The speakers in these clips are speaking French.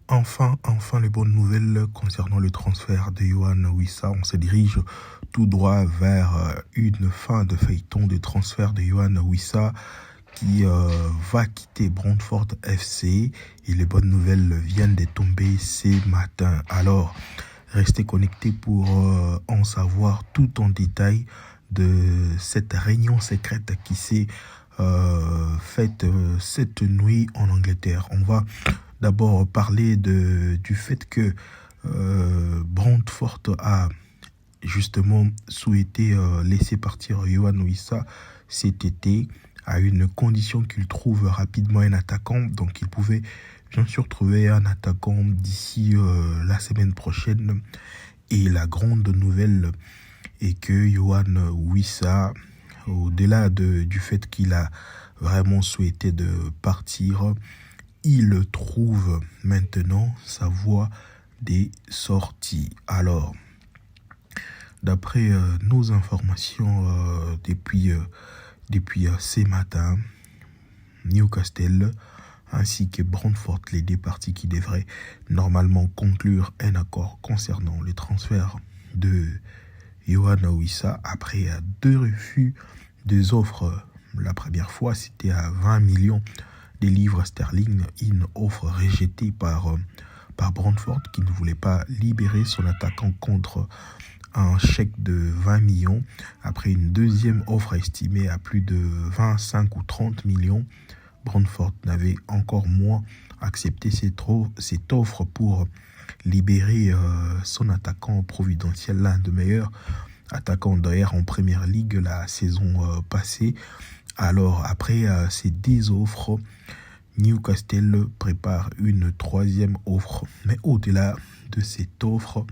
Enfin, les bonnes nouvelles concernant le transfert de Yohan Wissa. On se dirige tout droit vers une fin de feuilleton de transfert de Yohan Wissa qui va quitter Brentford FC. Et les bonnes nouvelles viennent de tomber ce matin. Alors, restez connectés pour en savoir tout en détail de cette réunion secrète qui s'est faite cette nuit en Angleterre. On va d'abord parler du fait que Brentford a justement souhaité laisser partir Yohan Wissa cet été à une condition qu'il trouve rapidement un attaquant. Donc il pouvait bien sûr trouver un attaquant d'ici la semaine prochaine. Et la grande nouvelle est que Yohan Wissa, au-delà du fait qu'il a vraiment souhaité de partir, il trouve maintenant sa voie des sorties. Alors, d'après nos informations depuis ce matin, Newcastle ainsi que Brentford, les deux parties qui devraient normalement conclure un accord concernant le transfert de Yohan Wissa après deux refus, deux offres. La première fois, c'était à 20 millions de livres sterling, une offre rejetée par Brentford qui ne voulait pas libérer son attaquant contre un chèque de 20 millions. Après une deuxième offre estimée à plus de 25 ou 30 millions, Brentford n'avait encore moins accepté cette offre pour libérer son attaquant providentiel, l'un des meilleurs attaquants d'ailleurs en première ligue la saison passée. Alors après ces 10 offres, Newcastle prépare une troisième offre. Mais au-delà de cette offre,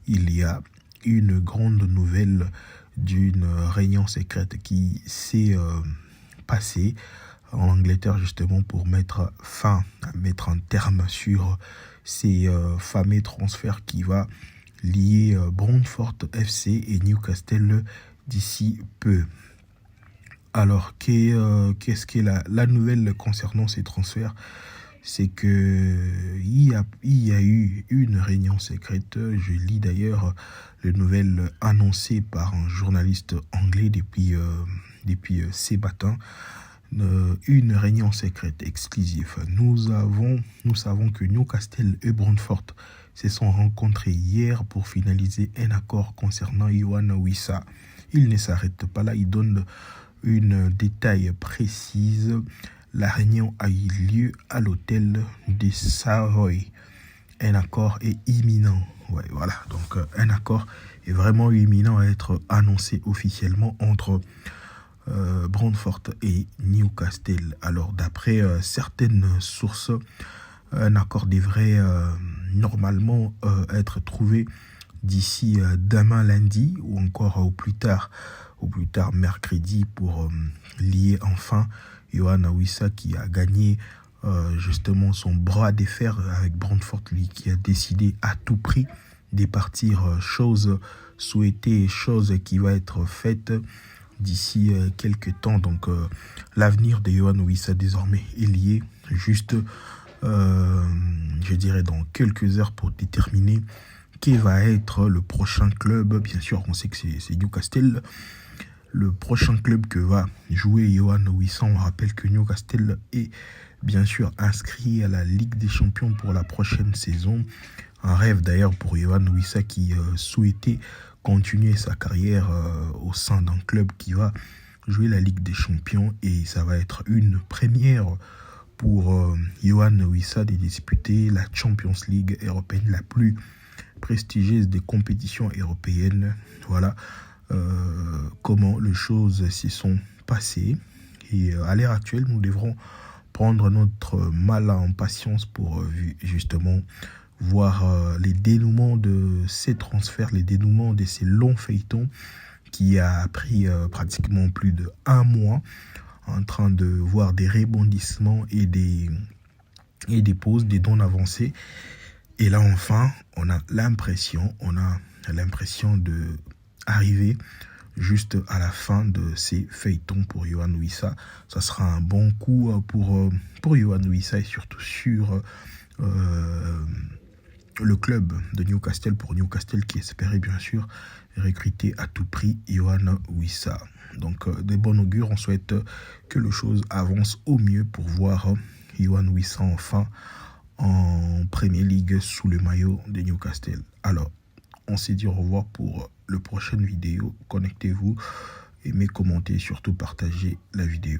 il y a une grande nouvelle d'une réunion secrète qui s'est passée en Angleterre justement pour mettre un terme sur ces fameux transferts qui va lier Brentford FC et Newcastle d'ici peu. Alors, qu'est-ce qu'est la nouvelle concernant ces transferts? C'est que il y a eu une réunion secrète. Je lis d'ailleurs les nouvelles annoncées par un journaliste anglais depuis ce matin. Une réunion secrète exclusive. Nous savons que Newcastle et Brentford se sont rencontrés hier pour finaliser un accord concernant Yohan Wissa. Il ne s'arrête pas là, il donne une détail précise. La réunion a eu lieu à l'hôtel de Savoy. Un accord est imminent. Ouais, voilà, donc un accord est vraiment imminent à être annoncé officiellement entre Brentford et Newcastle. Alors d'après certaines sources, un accord devrait normalement être trouvé d'ici demain lundi ou encore au plus tard mercredi pour lier enfin Yohan Wissa qui a gagné justement son bras de fer avec Brentford, lui qui a décidé à tout prix de partir, chose souhaitée, chose qui va être faite d'ici quelques temps. Donc l'avenir de Yohan Wissa désormais est lié juste je dirais dans quelques heures pour déterminer qui va être le prochain club. Bien sûr, on sait que c'est Newcastle. Le prochain club que va jouer Yohan Wissa, on rappelle que Newcastle est bien sûr inscrit à la Ligue des Champions pour la prochaine saison. Un rêve d'ailleurs pour Yohan Wissa qui souhaitait continuer sa carrière au sein d'un club qui va jouer la Ligue des Champions. Et ça va être une première pour Yohan Wissa de disputer la Champions League européenne, la plus prestigieuse des compétitions européennes. Voilà comment les choses s'y sont passées. Et à l'heure actuelle, nous devrons prendre notre mal en patience pour justement voir les dénouements de ces transferts, les dénouements de ces longs feuilletons qui a pris pratiquement plus de 1 mois, en train de voir des rebondissements et des pauses, des dons avancés. Et là, enfin, on a l'impression de arriver juste à la fin de ces feuilletons pour Yohan Wissa. Ça sera un bon coup pour Yohan Wissa et surtout sur le club de Newcastle, pour Newcastle qui espérait bien sûr recruter à tout prix Yoane Wissa. Donc des bon augure, on souhaite que les choses avancent au mieux pour voir Yoane Wissa enfin en Premier League sous le maillot de Newcastle. Alors, on s'est dit au revoir pour la prochaine vidéo. Connectez-vous, aimez, commentez, surtout partagez la vidéo.